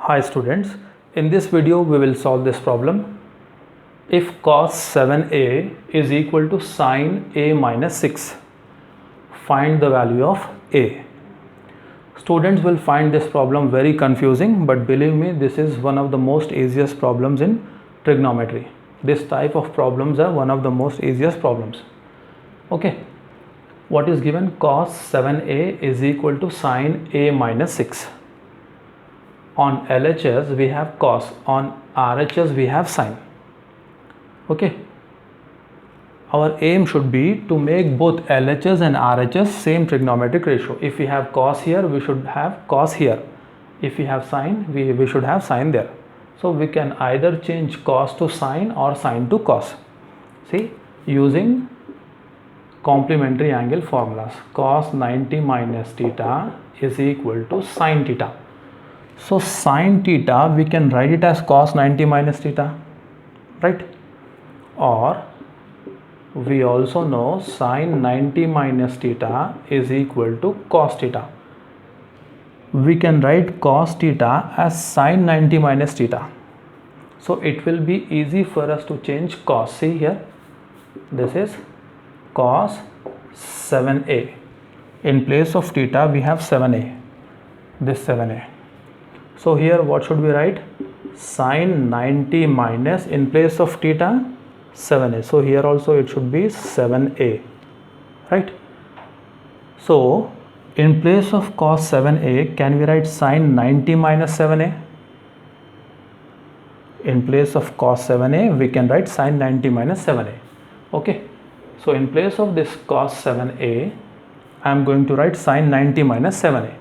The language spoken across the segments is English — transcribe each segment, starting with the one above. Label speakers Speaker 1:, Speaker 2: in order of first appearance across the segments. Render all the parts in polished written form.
Speaker 1: Hi students, in this video we will solve this problem. If cos 7a is equal to sin a minus 6, find the value of a. Students will find this problem very confusing, but believe me, this is one of the most easiest problems in trigonometry. This type of problems are one of the most easiest problems. Okay, what is given? Cos 7a is equal to sin a minus 6. On LHS we have cos, on RHS we have sin. Okay, our aim should be to make both LHS and RHS same trigonometric ratio. If we have cos here, we should have cos here. If we have sin, we should have sin there. So we can either change cos to sin or sin to cos. See, using complementary angle formulas, cos 90 minus theta is equal to sin theta. So sin theta, we can write it as cos 90 minus theta, right? Or we also know sin 90 minus theta is equal to cos theta. We can write cos theta as sin 90 minus theta. So it will be easy for us to change cos. See here, this is cos 7a. In place of theta, we have 7a, this 7a. So here what should we write? Sin 90 minus, in place of theta, 7a. So here also it should be 7a, right? So in place of cos 7a, can we write sin 90 minus 7a? In place of cos 7a, we can write sin 90 minus 7a. Okay, so in place of this cos 7a, I am going to write sin 90 minus 7a.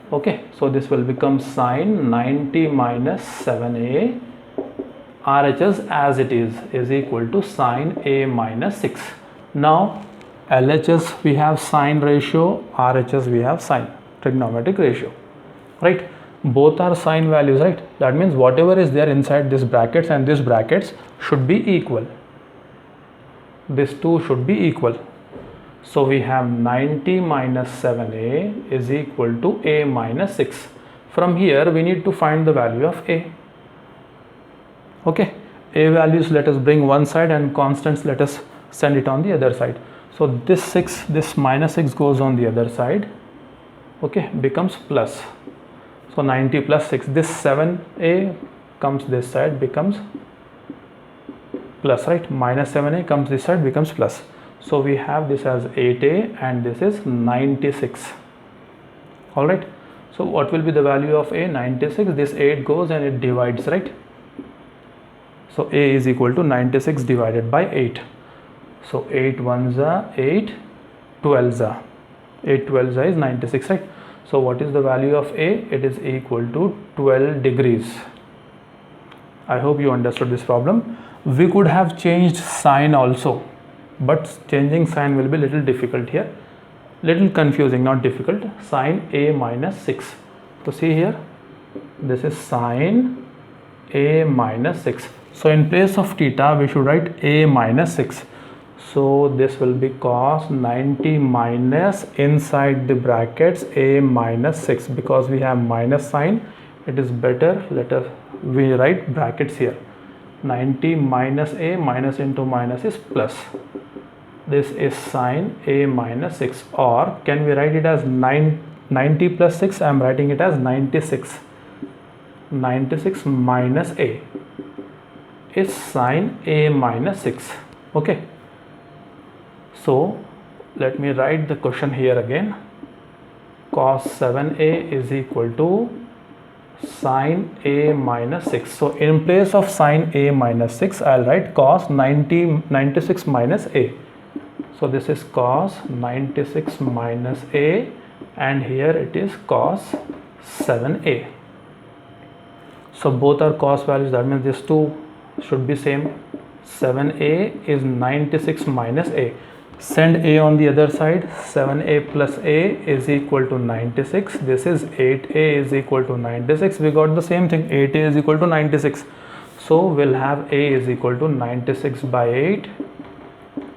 Speaker 1: Okay, so this will become sin 90 minus 7a RHS as it is equal to sin a minus 6. Now LHS we have sin ratio, RHS we have sin trigonometric ratio, right? Both are sin values, right? That means whatever is there inside this brackets and this brackets should be equal. These two should be equal. So we have 90 minus 7a is equal to a minus 6. From here we need to find the value of a. Okay, a values let us bring one side and constants let us send it on the other side. So this 6, this minus 6 goes on the other side. Okay, becomes plus. So 90 plus 6, this 7a comes this side, becomes plus, right? Minus 7a comes this side, becomes plus. So we have this as 8a and this is 96. Alright, so what will be the value of a? 96. This 8 goes and it divides, right? So a is equal to 96 divided by 8. So 8 ones are 8, 12s are 8 12s is 96, right? So what is the value of a? It is equal to 12 degrees. I hope you understood this problem. We could have changed sign also, but changing sign will be little difficult here, little confusing, not difficult. Sin a minus 6. So see here, this is sin a minus 6. So in place of theta we should write a minus 6. So this will be cos 90 minus, inside the brackets, a minus 6. Because we have minus sign, it is better we write brackets here. 90 minus a, minus into minus is plus. This is sin a minus 6, or can we write it as 90 plus 6? I am writing it as 96. 96 minus a is sin a minus 6. Okay, so let me write the question here again. Cos 7a is equal to sin a minus 6. So in place of sin a minus 6, I'll write cos 96 minus a. So this is cos 96 minus a, and here it is cos 7a. So both are cos values, that means these two should be same. 7a is 96 minus a. Send a on the other side. 7a plus a is equal to 96. This is 8a is equal to 96. We got the same thing, 8a is equal to 96. So we'll have a is equal to 96 by 8,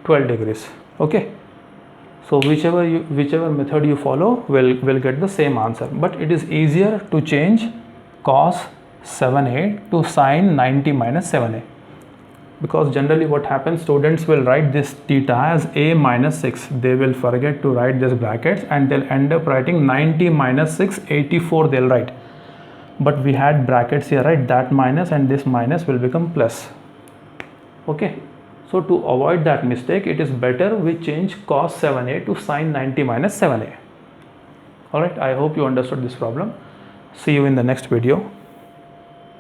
Speaker 1: 12 degrees. Okay, so whichever method you follow will get the same answer, but it is easier to change cos 7a to sin 90 minus 7a, because generally what happens, students will write this theta as a minus 6. They will forget to write this brackets and they'll end up writing 90 minus 6, 84 they'll write. But we had brackets here, right? That minus and this minus will become plus. Okay, so to avoid that mistake, it is better we change cos 7a to sin 90 minus 7a. Alright, I hope you understood this problem. See you in the next video.